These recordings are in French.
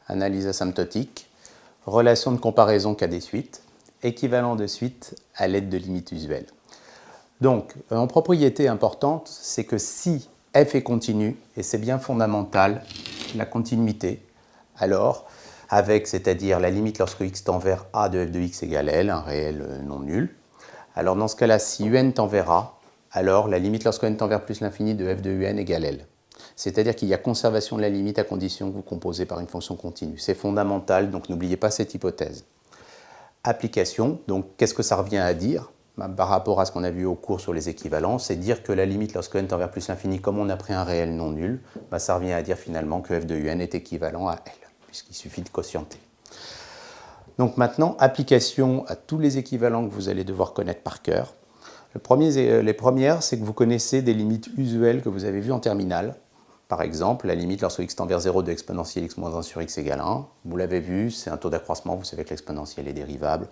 analyse asymptotique, relation de comparaison cas des suites, équivalent de suite à l'aide de limites usuelles. Donc, en propriété importante, c'est que si f est continu, et c'est bien fondamental, la continuité, alors, avec, c'est-à-dire la limite lorsque x tend vers a de f de x égale L, un réel non nul, alors dans ce cas-là, si un tend vers a, alors la limite lorsque n tend vers plus l'infini de f de un égale L. C'est-à-dire qu'il y a conservation de la limite à condition que vous composez par une fonction continue. C'est fondamental, donc n'oubliez pas cette hypothèse. Application, donc qu'est-ce que ça revient à dire par rapport à ce qu'on a vu au cours sur les équivalents, c'est dire que la limite lorsque n tend vers plus l'infini, comme on a pris un réel non nul, ça revient à dire finalement que f de un est équivalent à L, puisqu'il suffit de quotienter. Donc maintenant, application à tous les équivalents que vous allez devoir connaître par cœur. Les premières, c'est que vous connaissez des limites usuelles que vous avez vues en terminale. Par exemple, la limite lorsque x tend vers 0 de exponentielle x moins 1 sur x égale 1. Vous l'avez vu, c'est un taux d'accroissement, vous savez que l'exponentielle est dérivable.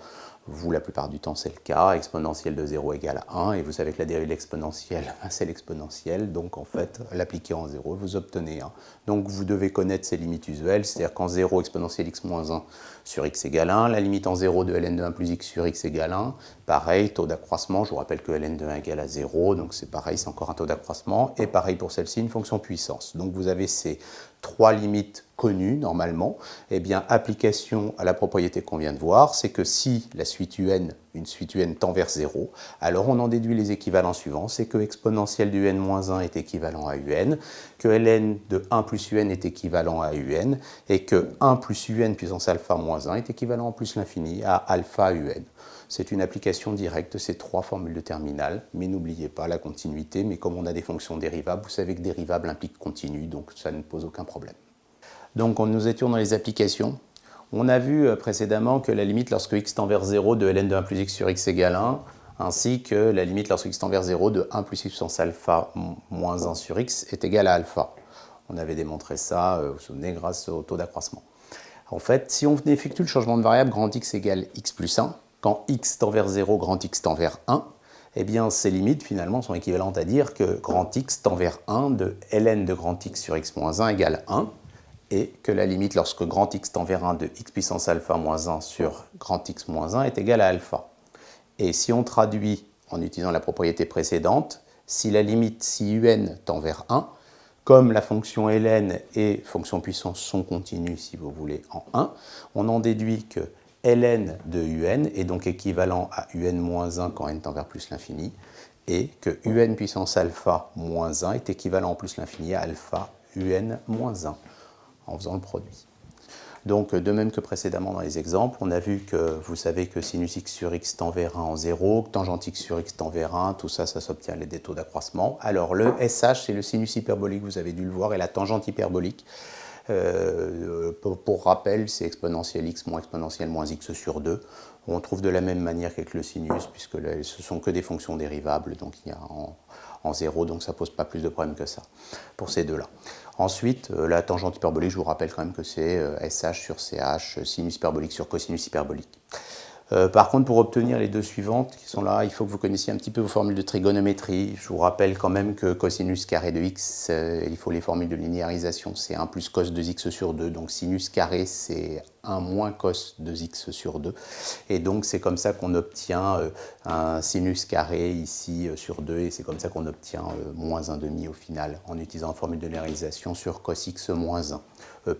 Vous, la plupart du temps, c'est le cas. Exponentielle de 0 égale 1, et vous savez que la dérivée de l'exponentielle, c'est l'exponentielle. Donc, en fait, l'appliquer en 0, vous obtenez 1. Donc, vous devez connaître ces limites usuelles, c'est-à-dire qu'en 0, exponentielle x moins 1 sur x égale 1, la limite en 0 de ln de 1 plus x sur x égale 1. Pareil, taux d'accroissement, je vous rappelle que ln de 1 égale à 0, donc c'est pareil, c'est encore un taux d'accroissement. Et pareil pour celle-ci, une fonction puissance. Donc, vous avez ces trois limites connues normalement. Eh bien, application à la propriété qu'on vient de voir, c'est que si la suite un, une suite un tend vers 0, alors on en déduit les équivalents suivants, c'est que exponentielle du n moins 1 est équivalent à un, que ln de 1 plus un est équivalent à un, et que 1 plus un puissance alpha moins 1 est équivalent en plus l'infini à alpha un. C'est une application directe de ces trois formules de terminale, mais n'oubliez pas la continuité, mais comme on a des fonctions dérivables, vous savez que dérivable implique continu, donc ça ne pose aucun problème. Donc nous étions dans les applications. On a vu précédemment que la limite lorsque x tend vers 0 de ln de 1 plus x sur x égale 1, ainsi que la limite lorsque x tend vers 0 de 1 plus x puissance alpha moins 1 sur x est égale à alpha. On avait démontré ça, vous vous souvenez, grâce au taux d'accroissement. En fait, si on effectue le changement de variable grand x égale x plus 1, quand x tend vers 0, grand x tend vers 1, eh bien ces limites finalement sont équivalentes à dire que grand x tend vers 1 de ln de grand x sur x moins 1 égale 1, et que la limite lorsque grand x tend vers 1 de x puissance alpha moins 1 sur grand x moins 1 est égale à alpha. Et si on traduit en utilisant la propriété précédente, si la limite si un tend vers 1, comme la fonction ln et fonction puissance sont continues, si vous voulez, en 1, on en déduit que ln de un est donc équivalent à un moins 1 quand n tend vers plus l'infini, et que un puissance alpha moins 1 est équivalent en plus l'infini à alpha un moins 1, en faisant le produit. Donc, de même que précédemment dans les exemples, on a vu que vous savez que sinus x sur x tend vers 1 en 0, que tangente x sur x tend vers 1, tout ça, ça s'obtient à l'aide des taux d'accroissement. Alors, le SH, c'est le sinus hyperbolique, vous avez dû le voir, et la tangente hyperbolique. Pour rappel, c'est exponentielle x moins exponentielle moins x sur 2. On trouve de la même manière qu'avec le sinus, puisque ce sont que des fonctions dérivables, donc il y a en 0, donc ça ne pose pas plus de problèmes que ça, pour ces deux-là. Ensuite, la tangente hyperbolique, je vous rappelle quand même que c'est SH sur CH, sinus hyperbolique sur cosinus hyperbolique. Par contre, pour obtenir les deux suivantes qui sont là, il faut que vous connaissiez un petit peu vos formules de trigonométrie. Je vous rappelle quand même que cosinus carré de x, il faut les formules de linéarisation, c'est 1 plus cos de x sur 2. Donc sinus carré, c'est 1 moins cos de x sur 2. Et donc c'est comme ça qu'on obtient un sinus carré ici sur 2. Et c'est comme ça qu'on obtient moins 1,5 au final, en utilisant la formule de linéarisation sur cos x moins 1.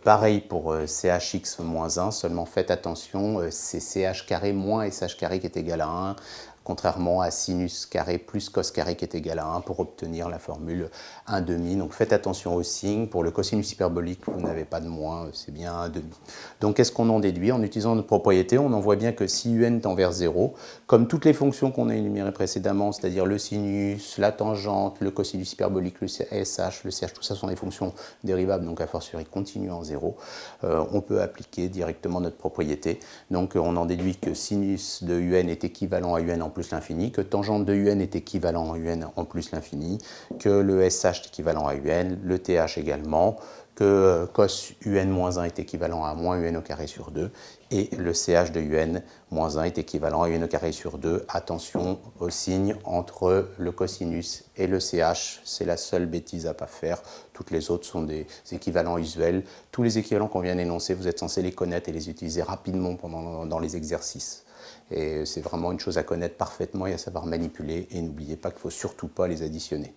Pareil pour chx moins 1, seulement faites attention, c'est ch carré moins sh carré qui est égal à 1, contrairement à sinus carré plus cos carré qui est égal à 1 pour obtenir la formule 1,5. Donc faites attention au signe. Pour le cosinus hyperbolique, vous n'avez pas de moins, c'est bien 1,5. Donc qu'est-ce qu'on en déduit? En utilisant notre propriété, on en voit bien que si un tend vers 0, comme toutes les fonctions qu'on a énumérées précédemment, c'est-à-dire le sinus, la tangente, le cosinus hyperbolique, le sh, le ch, tout ça sont des fonctions dérivables, donc a fortiori continues en 0, on peut appliquer directement notre propriété. Donc on en déduit que sinus de un est équivalent à un en plus l'infini, que tangente de un est équivalent à un en plus l'infini, que le sh est équivalent à un, le th également, que cos un moins 1 est équivalent à moins un au carré sur 2, et le CH de UN moins 1 est équivalent à 1 au carré sur 2. Attention au signe entre le cosinus et le CH, c'est la seule bêtise à ne pas faire. Toutes les autres sont des équivalents usuels. Tous les équivalents qu'on vient d'énoncer, vous êtes censé les connaître et les utiliser rapidement dans les exercices. Et c'est vraiment une chose à connaître parfaitement et à savoir manipuler. Et n'oubliez pas qu'il ne faut surtout pas les additionner.